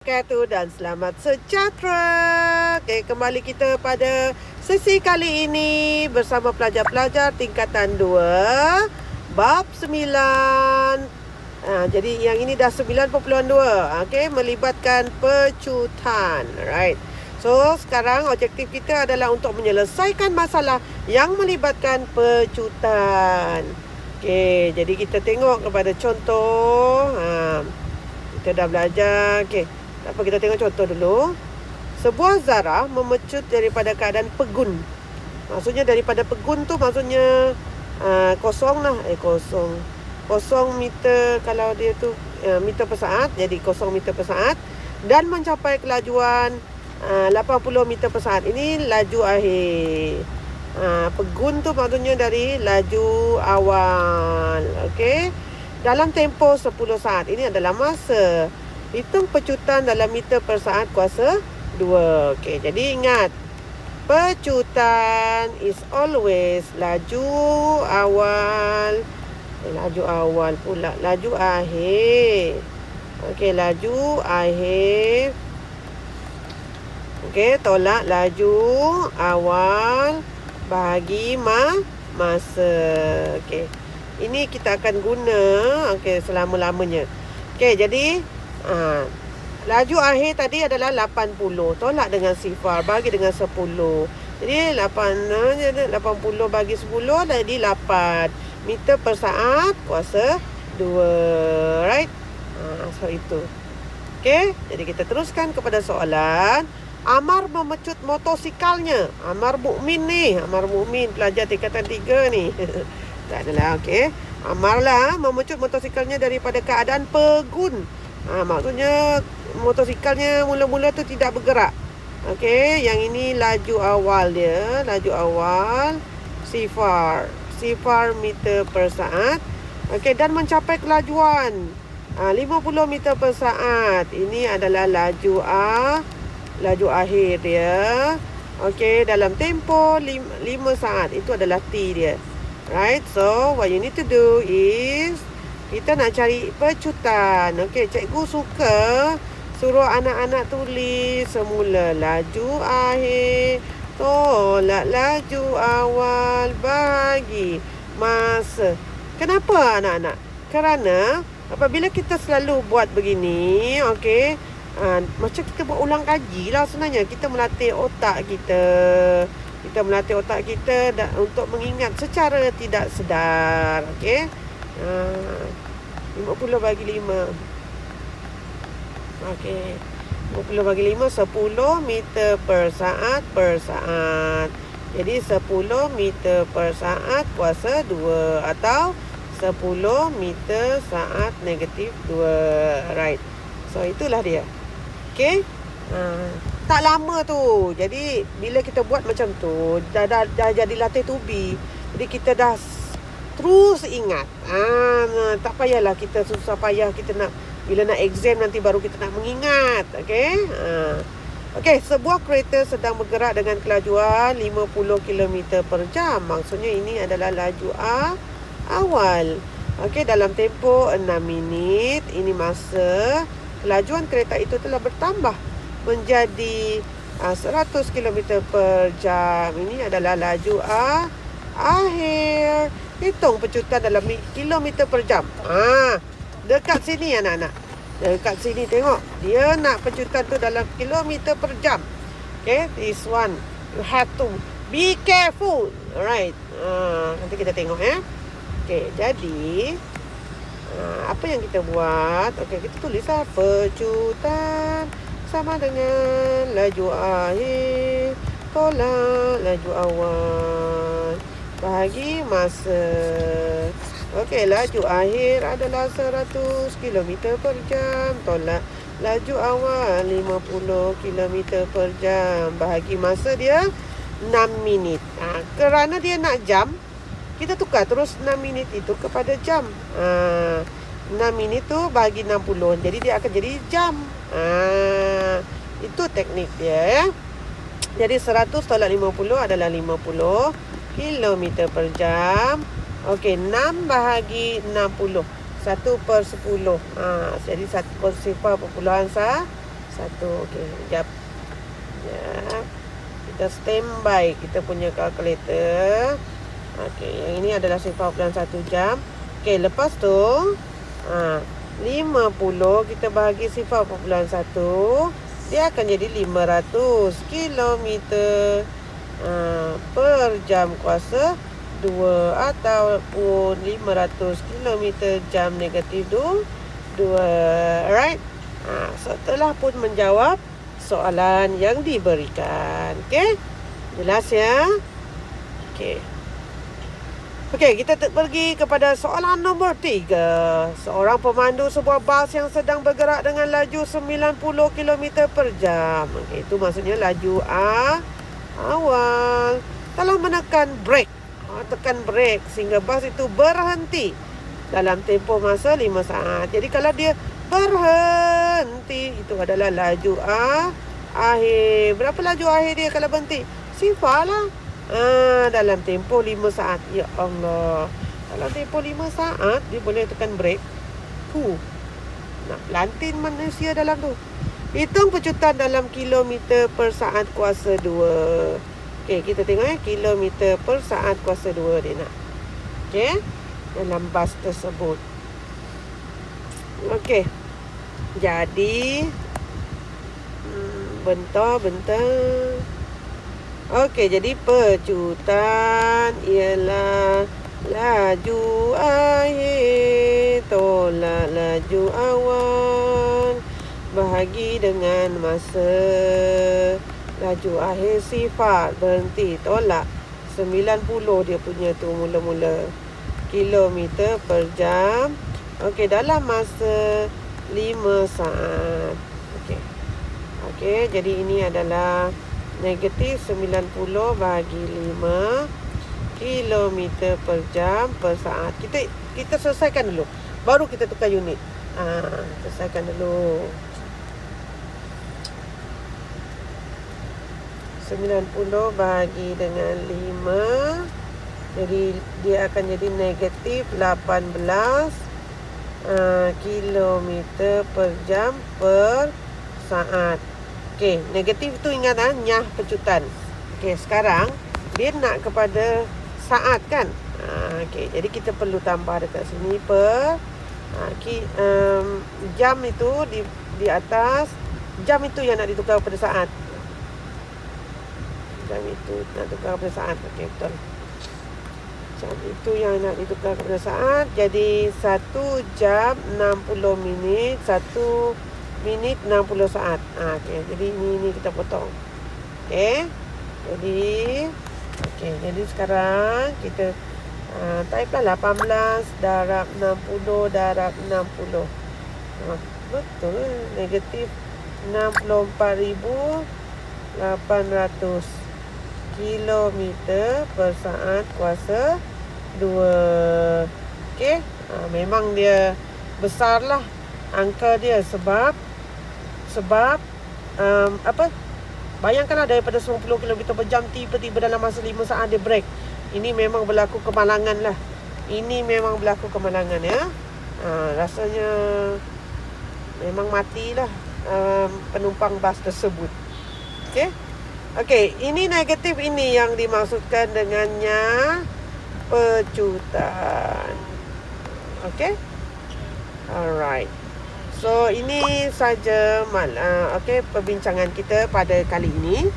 Wabarakatuh dan selamat sejahtera. Okay, kembali kita pada sesi kali ini bersama pelajar-pelajar tingkatan 2 bab 9. Jadi yang ini dah 9.2. Okay, melibatkan pecutan. Alright. So, sekarang objektif kita adalah untuk menyelesaikan masalah yang melibatkan pecutan. Okay, jadi kita tengok kepada contoh. Kita dah belajar. Okay. Tak apa, kita tengok contoh dulu. Sebuah zarah memecut daripada keadaan pegun. Maksudnya daripada pegun tu maksudnya kosong lah. Kosong meter kalau dia tu meter per saat. Jadi 0 meter per saat. Dan mencapai kelajuan 80 meter per saat. Ini laju akhir. Pegun tu maksudnya dari laju awal. Okey. Dalam tempoh 10 saat. Ini adalah masa. Hitung pecutan dalam meter per saat kuasa 2. Okey, jadi ingat. Pecutan is always laju awal. Laju awal pula. Laju akhir. Okey, laju akhir. Okey, tolak laju awal bahagi masa. Okey. Ini kita akan guna selama-lamanya. Okey, jadi laju akhir tadi adalah 80. Tolak dengan sifar, bagi dengan 10. Jadi 80 bagi 10 jadi 8 meter per saat kuasa 2. Right? So itu. Okey, jadi kita teruskan kepada soalan. Amar memecut motosikalnya. Amar Mukmin ni. Amar Mukmin pelajar tingkatan 3 ni. Tak adalah, okey. Amar lah memecut motosikalnya daripada keadaan pegun. Maksudnya motosikalnya mula-mula tu tidak bergerak. Okey, yang ini laju awal dia, laju awal sifar meter per saat. Okey, dan mencapai kelajuan 50 meter per saat. Ini adalah laju akhir dia. Okey, dalam tempoh 5 saat. Itu adalah T dia. Right? So, what you need to do is kita nak cari pecutan. Okey, cikgu suka suruh anak-anak tulis semula laju akhir tolak laju awal bagi masa. Kenapa anak-anak? Kerana apabila kita selalu buat begini, okey, macam kita buat ulang kaji lah sebenarnya. Kita melatih otak kita. Kita melatih otak kita untuk mengingat secara tidak sedar. Okey. 50 bagi 5. Okey. 50 bagi 5 10 meter per saat. Jadi 10 meter per saat kuasa 2 atau 10 meter saat negatif 2. Right. So itulah dia. Okey. Tak lama tu. Jadi bila kita buat macam tu dah jadi latih tubi. Jadi kita dah terus ingat. Tak payahlah kita susah payah kita nak bila nak exam nanti baru kita nak mengingat. Okey. Okey, sebuah kereta sedang bergerak dengan kelajuan 50 km per jam. Maksudnya ini adalah laju awal. Okey, dalam tempoh 6 minit. Ini masa kelajuan kereta itu telah bertambah menjadi 100 km per jam. Ini adalah laju akhir. Hitung pecutan dalam kilometer per jam. Dekat sini anak-anak. Dekat sini tengok. Dia nak pecutan tu dalam kilometer per jam. Okay, this one you have to be careful. Alright. Nanti kita tengok ya. Okay, jadi apa yang kita buat? Okay, kita tulislah pecutan sama dengan laju akhir tolak laju awal bahagi masa. Okey, laju akhir adalah 100 km per jam tolak laju awal 50 km per jam bahagi masa dia 6 minit. Kerana dia nak jam, kita tukar terus 6 minit itu kepada jam. 6 minit tu bagi 60. Jadi dia akan jadi jam. Itu teknik dia ya. Jadi 100 tolak 50 adalah 50 km per jam. Okey, 6 bahagi 60. 1/10. Jadi 1/0.1 1. Okey, sekejap. Sekejap. Kita standby kita punya kalkulator. Okey, yang ini adalah sifar bulan 1 jam. Okey, lepas tu 50 kita bahagi sifar bulan 1, dia akan jadi 500 kilometer per jam kuasa 2 ataupun 500 kilometer jam negatif 2. Alright. Setelah pun menjawab soalan yang diberikan. Okey? Jelas ya? Okey. Okey, kita pergi kepada soalan nombor 3. Seorang pemandu sebuah bas yang sedang bergerak dengan laju 90 km per jam. Okey, itu maksudnya laju awal. Telah menekan brake. Tekan brake sehingga bas itu berhenti dalam tempoh masa 5 saat. Jadi kalau dia berhenti, itu adalah laju akhir. Berapa laju akhir dia kalau berhenti? Sifar lah. Dalam tempoh 5 saat. Ya Allah. Dalam tempoh 5 saat dia boleh tekan brake. Nak pelantin manusia dalam tu. Hitung pecutan dalam kilometer per saat kuasa 2. Okey, kita tengok kilometer per saat kuasa 2 dia nak. Okey, dalam bas tersebut. Okey. Jadi bentar. Okey, jadi pecutan ialah laju akhir tolak laju awal bahagi dengan masa. Laju akhir sifar berhenti tolak 90 dia punya tu mula-mula kilometer per jam. Okey, dalam masa 5 saat. Okey, jadi ini adalah negatif 90 bahagi 5 kilometer per jam per saat. Kita selesaikan dulu, baru kita tukar unit. Selesaikan dulu. 90 bahagi dengan 5, jadi dia akan jadi negatif 18 kilometer per jam per saat. Okey, negatif tu ingat nyah pecutan. Okey, sekarang dia nak kepada saat kan. Okey, jadi kita perlu tambah dekat sini per jam itu di atas. Jam itu yang nak ditukar kepada saat. Jam itu nak tukar kepada saat. Okey, betul. Jam itu yang nak ditukar kepada saat. Jadi 1 jam 60 minit, 1 minit 60 saat. Okey, jadi ini kita potong. Okey. Jadi sekarang kita type lah 18 darab 60 darab 60. Betul. Negatif 64,800 kilometer per saat kuasa 2. Okey. Memang dia besarlah angka dia sebab bayangkanlah daripada 90 km per jam tiba-tiba dalam masa 5 saat dia break. Ini memang berlaku kemalangan lah. Ya. Rasanya memang matilah penumpang bas tersebut. Okey, ini negatif ini yang dimaksudkan dengannya pecutan. Okey. Alright. So ini saja perbincangan kita pada kali ini.